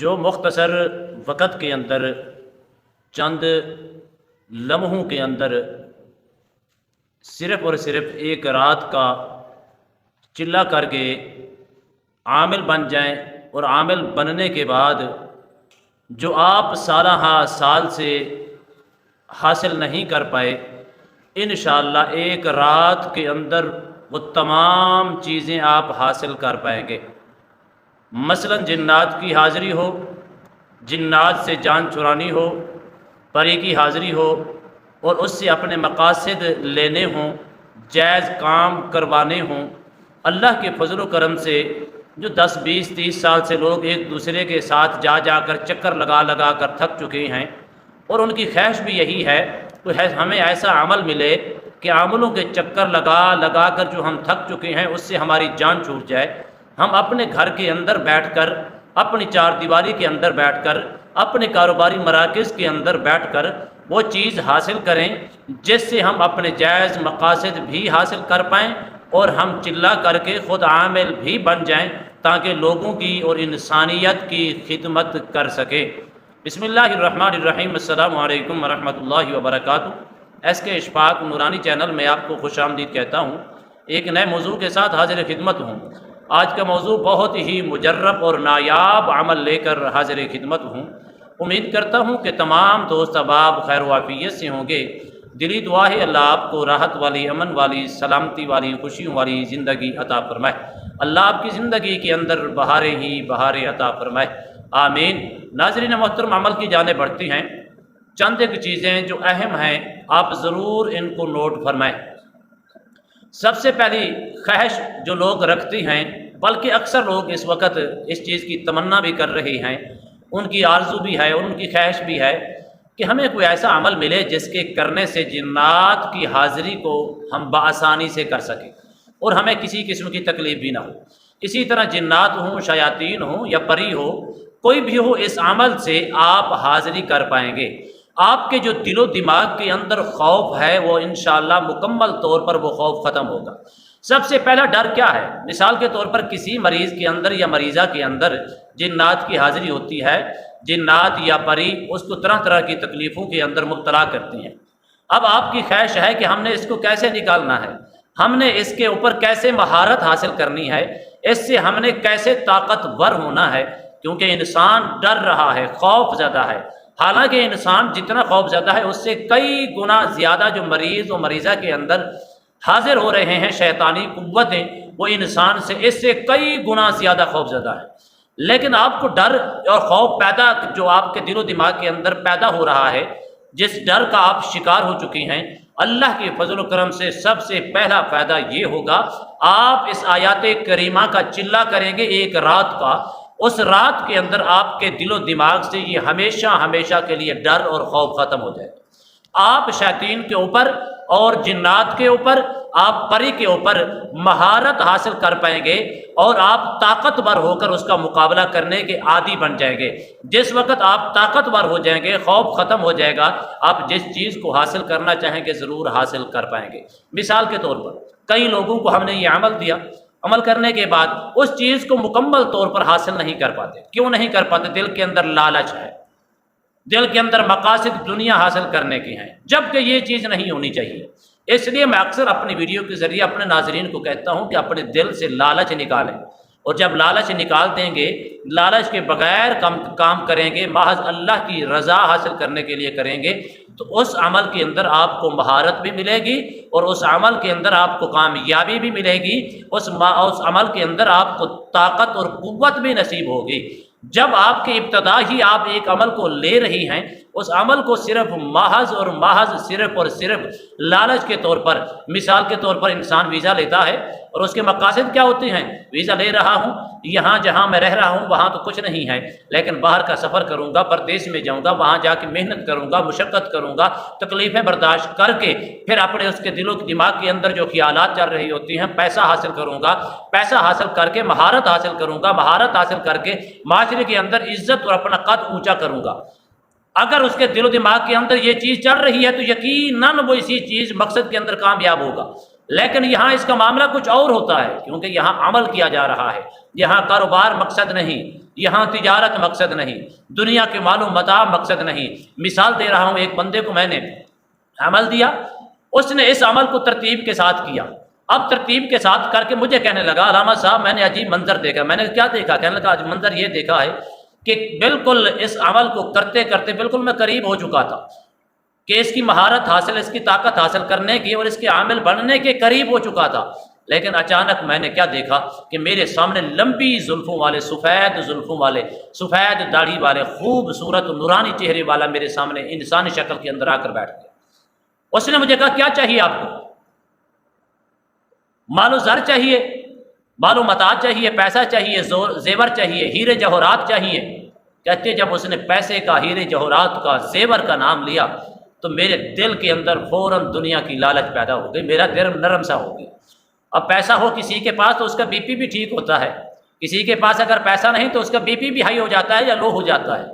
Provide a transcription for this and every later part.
جو مختصر وقت کے اندر چند لمحوں کے اندر صرف اور صرف ایک رات کا چلہ کر کے عامل بن جائیں اور عامل بننے کے بعد جو آپ سالہ سال سے حاصل نہیں کر پائے، انشاءاللہ ایک رات کے اندر وہ تمام چیزیں آپ حاصل کر پائیں گے۔ مثلا جنات کی حاضری ہو، جنات سے جان چرانی ہو، پری کی حاضری ہو اور اس سے اپنے مقاصد لینے ہوں، جائز کام کروانے ہوں۔ اللہ کے فضل و کرم سے جو 10 20 30 سال سے لوگ ایک دوسرے کے ساتھ جا جا کر چکر لگا لگا کر تھک چکے ہیں، اور ان کی خواہش بھی یہی ہے کہ ہمیں ایسا عمل ملے کہ عملوں کے چکر لگا لگا کر جو ہم تھک چکے ہیں اس سے ہماری جان چھوٹ جائے، ہم اپنے گھر کے اندر بیٹھ کر، اپنی چار دیواری کے اندر بیٹھ کر، اپنے کاروباری مراکز کے اندر بیٹھ کر وہ چیز حاصل کریں جس سے ہم اپنے جائز مقاصد بھی حاصل کر پائیں اور ہم چلہ کر کے خود عامل بھی بن جائیں تاکہ لوگوں کی اور انسانیت کی خدمت کر سکیں۔ بسم اللہ الرحمن الرحیم۔ السلام علیکم ورحمۃ اللہ وبرکاتہ۔ ایس کے اشفاق نورانی چینل میں آپ کو خوش آمدید کہتا ہوں۔ ایک نئے موضوع کے ساتھ حاضر خدمت ہوں۔ آج کا موضوع بہت ہی مجرب اور نایاب عمل لے کر حاضر خدمت ہوں۔ امید کرتا ہوں کہ تمام دوست احباب خیر و عافیت سے ہوں گے۔ دلی دعا ہے اللہ آپ کو راحت والی، امن والی، سلامتی والی، خوشیوں والی زندگی عطا فرمائے۔ اللہ آپ کی زندگی کے اندر بہاریں ہی بہاریں عطا فرمائے، آمین۔ ناظرین محترم، عمل کی جانب بڑھتی ہیں۔ چند ایک چیزیں جو اہم ہیں آپ ضرور ان کو نوٹ فرمائیں۔ سب سے پہلی خواہش جو لوگ رکھتے ہیں، بلکہ اکثر لوگ اس وقت اس چیز کی تمنا بھی کر رہے ہیں، ان کی آرزو بھی ہے اور ان کی خواہش بھی ہے کہ ہمیں کوئی ایسا عمل ملے جس کے کرنے سے جنات کی حاضری کو ہم بآسانی سے کر سکیں اور ہمیں کسی قسم کی تکلیف بھی نہ ہو۔ اسی طرح جنات ہوں، شیاطین ہوں یا پری ہو، کوئی بھی ہو، اس عمل سے آپ حاضری کر پائیں گے۔ آپ کے جو دل و دماغ کے اندر خوف ہے وہ انشاءاللہ مکمل طور پر وہ خوف ختم ہوگا۔ سب سے پہلا ڈر کیا ہے؟ مثال کے طور پر کسی مریض کے اندر یا مریضہ کے اندر جنات کی حاضری ہوتی ہے، جنات یا پری اس کو طرح طرح کی تکلیفوں کے اندر مبتلا کرتی ہیں۔ اب آپ کی خواہش ہے کہ ہم نے اس کو کیسے نکالنا ہے، ہم نے اس کے اوپر کیسے مہارت حاصل کرنی ہے، اس سے ہم نے کیسے طاقتور ہونا ہے، کیونکہ انسان ڈر رہا ہے، خوف زدہ ہے۔ حالانکہ انسان جتنا خوف زدہ ہے اس سے کئی گنا زیادہ جو مریض و مریضہ کے اندر حاضر ہو رہے ہیں شیطانی قوتیں، وہ انسان سے اس سے کئی گنا زیادہ خوف زدہ ہے۔ لیکن آپ کو ڈر اور خوف پیدا جو آپ کے دل و دماغ کے اندر پیدا ہو رہا ہے، جس ڈر کا آپ شکار ہو چکے ہیں، اللہ کے فضل و کرم سے سب سے پہلا فائدہ یہ ہوگا، آپ اس آیات کریمہ کا چلہ کریں گے ایک رات کا، اس رات کے اندر آپ کے دل و دماغ سے یہ ہمیشہ ہمیشہ کے لیے ڈر اور خوف ختم ہو جائے گا۔ آپ شیاطین کے اوپر اور جنات کے اوپر، آپ پری کے اوپر مہارت حاصل کر پائیں گے اور آپ طاقتور ہو کر اس کا مقابلہ کرنے کے عادی بن جائیں گے۔ جس وقت آپ طاقتور ہو جائیں گے، خوف ختم ہو جائے گا، آپ جس چیز کو حاصل کرنا چاہیں گے ضرور حاصل کر پائیں گے۔ مثال کے طور پر کئی لوگوں کو ہم نے یہ عمل دیا، عمل کرنے کے بعد اس چیز کو مکمل طور پر حاصل نہیں کر پاتے۔ کیوں نہیں کر پاتے؟ دل کے اندر لالچ ہے، دل کے اندر مقاصد دنیا حاصل کرنے کی ہیں، جبکہ یہ چیز نہیں ہونی چاہیے۔ اس لیے میں اکثر اپنی ویڈیو کے ذریعے اپنے ناظرین کو کہتا ہوں کہ اپنے دل سے لالچ نکالیں، اور جب لالچ نکال دیں گے، لالچ کے بغیر کام کریں گے، محض اللہ کی رضا حاصل کرنے کے لیے کریں گے، تو اس عمل کے اندر آپ کو مہارت بھی ملے گی اور اس عمل کے اندر آپ کو کامیابی بھی ملے گی، اس عمل کے اندر آپ کو طاقت اور قوت بھی نصیب ہوگی۔ جب آپ کی ابتدا ہی آپ ایک عمل کو لے رہی ہیں، اس عمل کو صرف محض اور محض صرف اور صرف لالچ کے طور پر، مثال کے طور پر انسان ویزا لیتا ہے اور اس کے مقاصد کیا ہوتے ہیں؟ ویزا لے رہا ہوں، یہاں جہاں میں رہ رہا ہوں وہاں تو کچھ نہیں ہے، لیکن باہر کا سفر کروں گا، پردیس میں جاؤں گا، وہاں جا کے محنت کروں گا، مشقت کروں گا، تکلیفیں برداشت کر کے پھر اپنے اس کے دل و دماغ کے اندر جو خیالات چل رہی ہوتی ہیں، پیسہ حاصل کروں گا، پیسہ حاصل کر کے مہارت حاصل کروں گا، مہارت حاصل کر کے معاشرے کے اندر عزت اور اپنا قد اونچا کروں گا۔ اگر اس کے دل و دماغ کے اندر یہ چیز چل رہی ہے تو یقیناً وہ اسی چیز مقصد کے اندر کامیاب ہوگا۔ لیکن یہاں اس کا معاملہ کچھ اور ہوتا ہے، کیونکہ یہاں عمل کیا جا رہا ہے، یہاں کاروبار مقصد نہیں، یہاں تجارت مقصد نہیں، دنیا کے مال و متاع مقصد نہیں۔ مثال دے رہا ہوں، ایک بندے کو میں نے عمل دیا، اس نے اس عمل کو ترتیب کے ساتھ کیا، اب ترتیب کے ساتھ کر کے مجھے کہنے لگا علامہ صاحب میں نے عجیب منظر دیکھا۔ میں نے کیا دیکھا؟ کہنے لگا منظر یہ دیکھا ہے کہ بالکل اس عمل کو کرتے کرتے بالکل میں قریب ہو چکا تھا کہ اس کی مہارت حاصل، اس کی طاقت حاصل کرنے کی اور اس کے عامل بننے کے قریب ہو چکا تھا، لیکن اچانک میں نے کیا دیکھا کہ میرے سامنے لمبی زلفوں والے، سفید زلفوں والے، سفید داڑھی والے، خوبصورت نورانی چہرے والا میرے سامنے انسانی شکل کے اندر آ کر بیٹھ گیا۔ اس نے مجھے کہا کیا چاہیے آپ کو؟ مال و زر چاہیے، مال و متاع چاہیے، پیسہ چاہیے، زیور چاہیے، ہیرے جوہرات چاہیے؟ کہتے جب اس نے پیسے کا، ہیرے جوہرات کا، زیور کا نام لیا تو میرے دل کے اندر فوراً دنیا کی لالچ پیدا ہو گئی، میرا دل نرم سا ہو گیا۔ اب پیسہ ہو کسی کے پاس تو اس کا بی پی بھی ٹھیک ہوتا ہے، کسی کے پاس اگر پیسہ نہیں تو اس کا بی پی بھی ہائی ہو جاتا ہے یا لو ہو جاتا ہے۔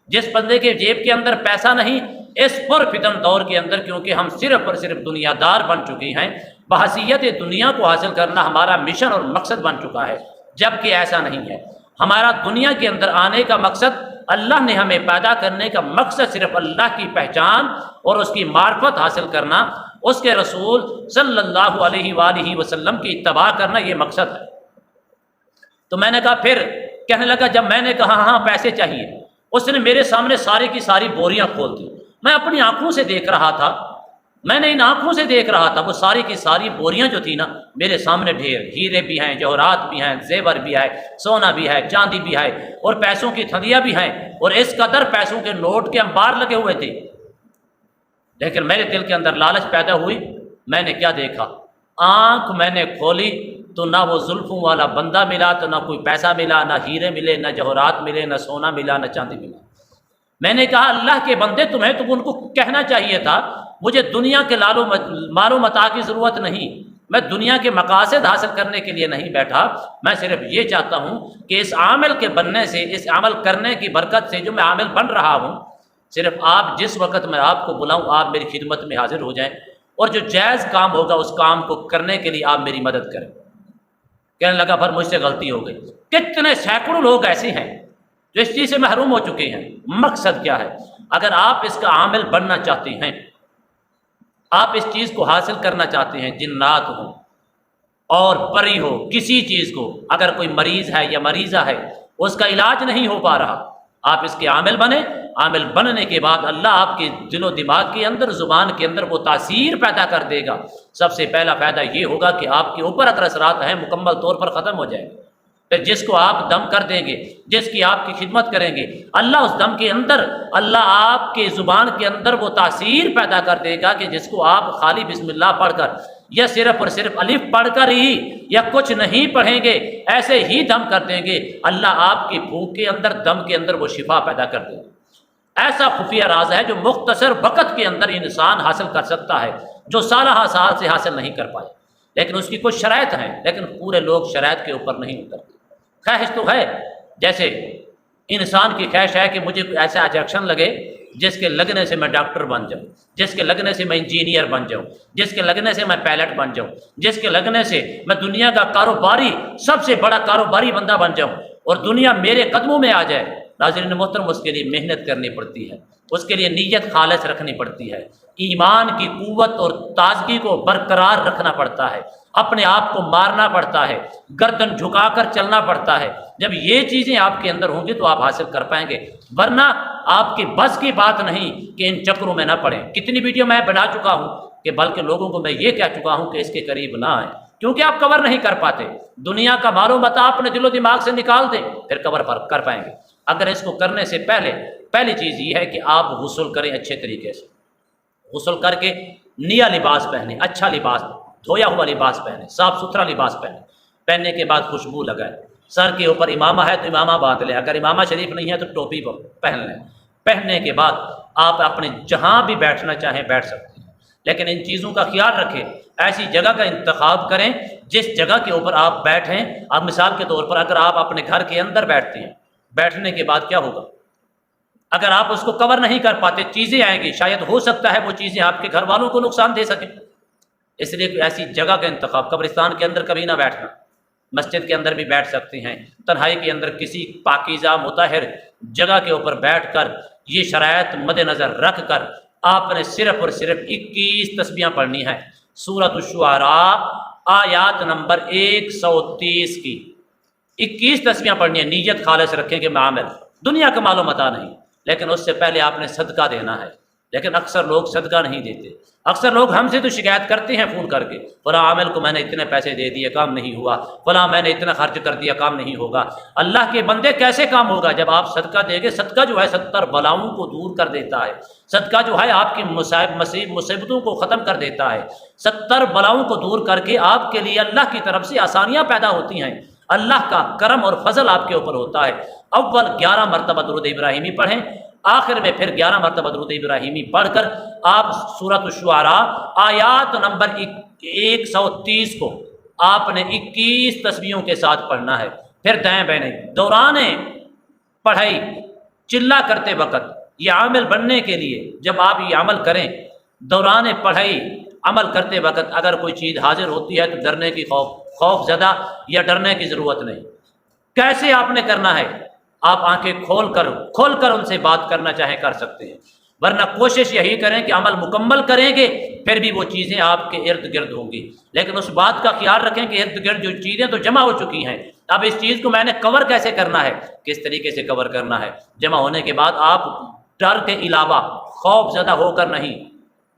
جس بندے کے جیب کے اندر پیسہ نہیں، اس پر فتن دور کے اندر، کیونکہ ہم صرف اور صرف دنیا دار بن چکے ہیں، بحیثیت دنیا کو حاصل کرنا ہمارا مشن اور مقصد بن چکا ہے، جبکہ ایسا نہیں ہے۔ ہمارا دنیا کے اندر آنے کا مقصد، اللہ نے ہمیں پیدا کرنے کا مقصد صرف اللہ کی پہچان اور اس کی معرفت حاصل کرنا، اس کے رسول صلی اللہ علیہ وآلہ وسلم کی اتباع کرنا، یہ مقصد ہے۔ تو میں نے کہا پھر، کہنے لگا جب میں نے کہا ہاں پیسے چاہیے، اس نے میرے سامنے ساری کی ساری بوریاں کھول دی۔ میں اپنی آنکھوں سے دیکھ رہا تھا، میں نے ان آنکھوں سے دیکھ رہا تھا، وہ ساری کی ساری بوریاں جو تھی نا میرے سامنے ڈھیر، ہیرے بھی ہیں، جوہرات بھی ہیں، زیور بھی ہے، سونا بھی ہے، چاندی بھی ہے، اور پیسوں کی تھدیاں بھی ہیں، اور اس قدر پیسوں کے نوٹ کے انبار لگے ہوئے تھے۔ لیکن میرے دل کے اندر لالچ پیدا ہوئی، میں نے کیا دیکھا؟ آنکھ میں نے کھولی تو نہ وہ زلفوں والا بندہ ملا، تو نہ کوئی پیسہ ملا، نہ ہیرے ملے، نہ جوہرات ملے، نہ سونا ملا، نہ چاندی ملا۔ میں نے کہا اللہ کے بندے، تمہیں تو ان کو کہنا چاہیے تھا مجھے دنیا کے مال و متاع کی ضرورت نہیں، میں دنیا کے مقاصد حاصل کرنے کے لیے نہیں بیٹھا، میں صرف یہ چاہتا ہوں کہ اس عامل کے بننے سے، اس عمل کرنے کی برکت سے جو میں عامل بن رہا ہوں، صرف آپ جس وقت میں آپ کو بلاؤں آپ میری خدمت میں حاضر ہو جائیں، اور جو جائز کام ہوگا اس کام کو کرنے کے لیے آپ میری مدد کریں۔ کہنے لگا پھر مجھ سے غلطی ہو گئی۔ کتنے سینکڑوں لوگ ایسے ہیں جو اس چیز سے محروم ہو چکے ہیں۔ مقصد کیا ہے؟ اگر آپ اس کا عامل بننا چاہتے ہیں، آپ اس چیز کو حاصل کرنا چاہتے ہیں، جنات ہوں اور پری ہو، کسی چیز کو، اگر کوئی مریض ہے یا مریضہ ہے اس کا علاج نہیں ہو پا رہا، آپ اس کے عامل بنیں۔ عامل بننے کے بعد اللہ آپ کے دل و دماغ کے اندر، زبان کے اندر وہ تاثیر پیدا کر دے گا۔ سب سے پہلا فائدہ یہ ہوگا کہ آپ کے اوپر اگر اثرات ہیں مکمل طور پر ختم ہو جائیں گے۔ پھر جس کو آپ دم کر دیں گے، جس کی آپ کی خدمت کریں گے، اللہ اس دم کے اندر، اللہ آپ کے زبان کے اندر وہ تاثیر پیدا کر دے گا کہ جس کو آپ خالی بسم اللہ پڑھ کر یا صرف اور صرف الف پڑھ کر ہی یا کچھ نہیں پڑھیں گے، ایسے ہی دم کر دیں گے، اللہ آپ کی پھونک کے اندر، دم کے اندر وہ شفا پیدا کر دے گا۔ ایسا خفیہ راز ہے جو مختصر وقت کے اندر انسان حاصل کر سکتا ہے، جو سالہ سال سے حاصل نہیں کر پائے، لیکن اس کی کچھ شرائط ہیں، لیکن پورے لوگ شرائط کے اوپر نہیں اترتے۔ خواہش تو ہے، جیسے انسان کی خواہش ہے کہ مجھے کوئی ایسا انجیکشن لگے جس کے لگنے سے میں ڈاکٹر بن جاؤں، جس کے لگنے سے میں انجینئر بن جاؤں، جس کے لگنے سے میں پائلٹ بن جاؤں، جس کے لگنے سے میں دنیا کا کاروباری، سب سے بڑا کاروباری بندہ بن جاؤں اور دنیا میرے قدموں میں آ جائے۔ ناظرین محترم، اس کے لیے محنت کرنی پڑتی ہے، اس کے لیے نیت خالص رکھنی پڑتی ہے، ایمان کی قوت اور تازگی کو برقرار رکھنا پڑتا ہے، اپنے آپ کو مارنا پڑتا ہے، گردن جھکا کر چلنا پڑتا ہے۔ جب یہ چیزیں آپ کے اندر ہوں گی تو آپ حاصل کر پائیں گے، ورنہ آپ کی بس کی بات نہیں کہ ان چکروں میں نہ پڑیں۔ کتنی ویڈیو میں بنا چکا ہوں کہ بلکہ لوگوں کو میں یہ کہہ چکا ہوں کہ اس کے قریب نہ آئیں، کیونکہ آپ کور نہیں کر پاتے۔ دنیا کا مال و متاع اپنے دل و دماغ سے نکال دیں، پھر کور کر پائیں گے۔ اگر اس کو کرنے سے پہلی چیز یہ ہے کہ آپ غسل کریں اچھے طریقے سے، غسل کر کے نیا لباس پہنیں، اچھا لباس، دھویا ہوا لباس پہنیں، صاف ستھرا لباس پہنیں، پہننے کے بعد خوشبو لگائیں، سر کے اوپر امامہ ہے تو امامہ باندھ لیں، اگر امامہ شریف نہیں ہے تو ٹوپی پہن لیں۔ پہننے کے بعد آپ اپنے جہاں بھی بیٹھنا چاہیں بیٹھ سکتے ہیں، لیکن ان چیزوں کا خیال رکھیں، ایسی جگہ کا انتخاب کریں جس جگہ کے اوپر آپ بیٹھیں۔ اب مثال کے طور پر اگر آپ اپنے گھر کے اندر بیٹھتے ہیں، بیٹھنے کے بعد کیا ہوگا؟ اگر آپ اس کو کور نہیں کر پاتے، چیزیں آئیں گی، شاید ہو سکتا ہے وہ چیزیں آپ کے گھر والوں کو نقصان دے سکیں، اس لیے کوئی ایسی جگہ کا انتخاب، قبرستان کے اندر کبھی نہ بیٹھنا، مسجد کے اندر بھی بیٹھ سکتے ہیں، تنہائی کے اندر کسی پاکیزہ مطہر جگہ کے اوپر بیٹھ کر یہ شرائط مد نظر رکھ کر آپ نے صرف اور صرف 21 تسبیحیں پڑھنی ہے۔ سورۃ الشعراء آیات نمبر 130 کی 21 تسبیحیں پڑھنی ہے۔ نیت خالص رکھیں کہ میں عامل، دنیا کا مال و متاع نہیں، لیکن اس سے پہلے آپ نے صدقہ دینا ہے، لیکن اکثر لوگ صدقہ نہیں دیتے۔ اکثر لوگ ہم سے تو شکایت کرتے ہیں فون کر کے، فلاں عامل کو میں نے اتنے پیسے دے دیے کام نہیں ہوا، فلاں میں نے اتنا خرچ کر دیا کام نہیں ہوگا۔ اللہ کے بندے کیسے کام ہوگا جب آپ صدقہ دیں گے؟ صدقہ جو ہے 70 بلاؤں کو دور کر دیتا ہے، صدقہ جو ہے آپ کی مصیبتوں کو ختم کر دیتا ہے، 70 بلاؤں کو دور کر کے آپ کے لیے اللہ کی طرف سے آسانیاں پیدا ہوتی ہیں، اللہ کا کرم اور فضل آپ کے اوپر ہوتا ہے۔ اول 11 مرتبہ درود ابراہیمی پڑھیں، آخر میں پھر 11 مرتبہ درود ابراہیمی پڑھ کر آپ سورۃ الشعراء آیات نمبر 130 کو آپ نے 21 تسبیحوں کے ساتھ پڑھنا ہے۔ پھر دائیں بائیں دوران پڑھائی چلا کرتے وقت، یہ عامل بننے کے لیے جب آپ یہ عمل کریں، دوران پڑھائی عمل کرتے وقت اگر کوئی چیز حاضر ہوتی ہے تو ڈرنے کی خوف زدہ یا ڈرنے کی ضرورت نہیں۔ کیسے آپ نے کرنا ہے؟ آپ آنکھیں کھول کر ان سے بات کرنا چاہیں کر سکتے ہیں، ورنہ کوشش یہی کریں کہ عمل مکمل کریں گے پھر بھی وہ چیزیں آپ کے ارد گرد ہوں گی، لیکن اس بات کا خیال رکھیں کہ ارد گرد جو چیزیں تو جمع ہو چکی ہیں، اب اس چیز کو میں نے کور کیسے کرنا ہے، کس طریقے سے کور کرنا ہے۔ جمع ہونے کے بعد آپ ڈر کے علاوہ خوف زدہ ہو کر نہیں،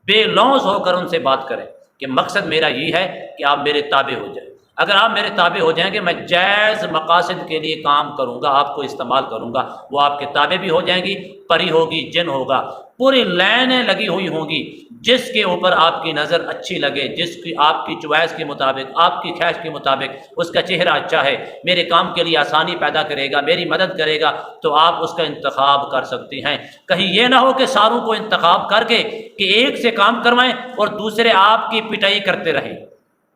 بے لوث ہو کر ان سے بات کریں کہ مقصد میرا یہ ہے کہ آپ میرے تابع ہو جائیں۔ اگر آپ میرے تابع ہو جائیں گے، میں جائز مقاصد کے لیے کام کروں گا، آپ کو استعمال کروں گا، وہ آپ کے تابع بھی ہو جائیں گی، پری ہوگی، جن ہوگا، پوری لائنیں لگی ہوئی ہوں گی، جس کے اوپر آپ کی نظر اچھی لگے، جس کی آپ کی چوائس کے مطابق، آپ کی خواہش کے مطابق اس کا چہرہ اچھا ہے، میرے کام کے لیے آسانی پیدا کرے گا، میری مدد کرے گا، تو آپ اس کا انتخاب کر سکتے ہیں۔ کہیں یہ نہ ہو کہ ساروں کو انتخاب کر کے کہ ایک سے کام کروائیں اور دوسرے آپ کی پٹائی کرتے رہیں۔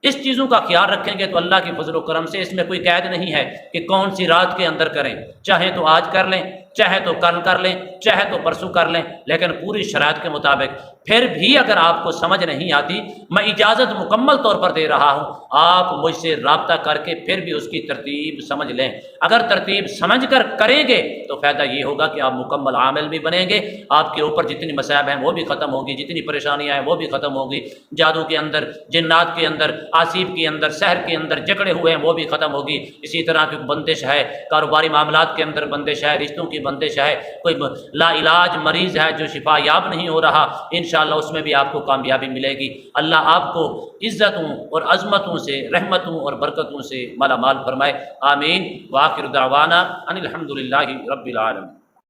اس چیزوں کا خیال رکھیں گے تو اللہ کی فضل و کرم سے اس میں کوئی قید نہیں ہے کہ کون سی رات کے اندر کریں، چاہے تو آج کر لیں، چاہے تو کل کر لیں، چاہے تو پرسوں کر لیں، لیکن پوری شرائط کے مطابق۔ پھر بھی اگر آپ کو سمجھ نہیں آتی، میں اجازت مکمل طور پر دے رہا ہوں، آپ مجھ سے رابطہ کر کے پھر بھی اس کی ترتیب سمجھ لیں۔ اگر ترتیب سمجھ کر کریں گے تو فائدہ یہ ہوگا کہ آپ مکمل عامل بھی بنیں گے، آپ کے اوپر جتنی مصائب ہیں وہ بھی ختم ہوگی، جتنی پریشانیاں ہیں وہ بھی ختم ہوگی، جادو کے اندر، جنات کے اندر، آسیب کے اندر، سحر کے اندر جکڑے ہوئے ہیں وہ بھی ختم ہوگی۔ اسی طرح کی بندش ہے، کاروباری معاملات کے اندر بندش ہے، رشتوں کی بندش ہے، کوئی لا علاج مریض ہے جو شفا یاب نہیں ہو رہا، انشاءاللہ اس میں بھی آپ کو کامیابی ملے گی۔ اللہ آپ کو عزتوں اور عظمتوں سے، رحمتوں اور برکتوں سے مالا مال فرمائے، آمین۔ وآخر دعوانا ان الحمد للہ رب العالمین۔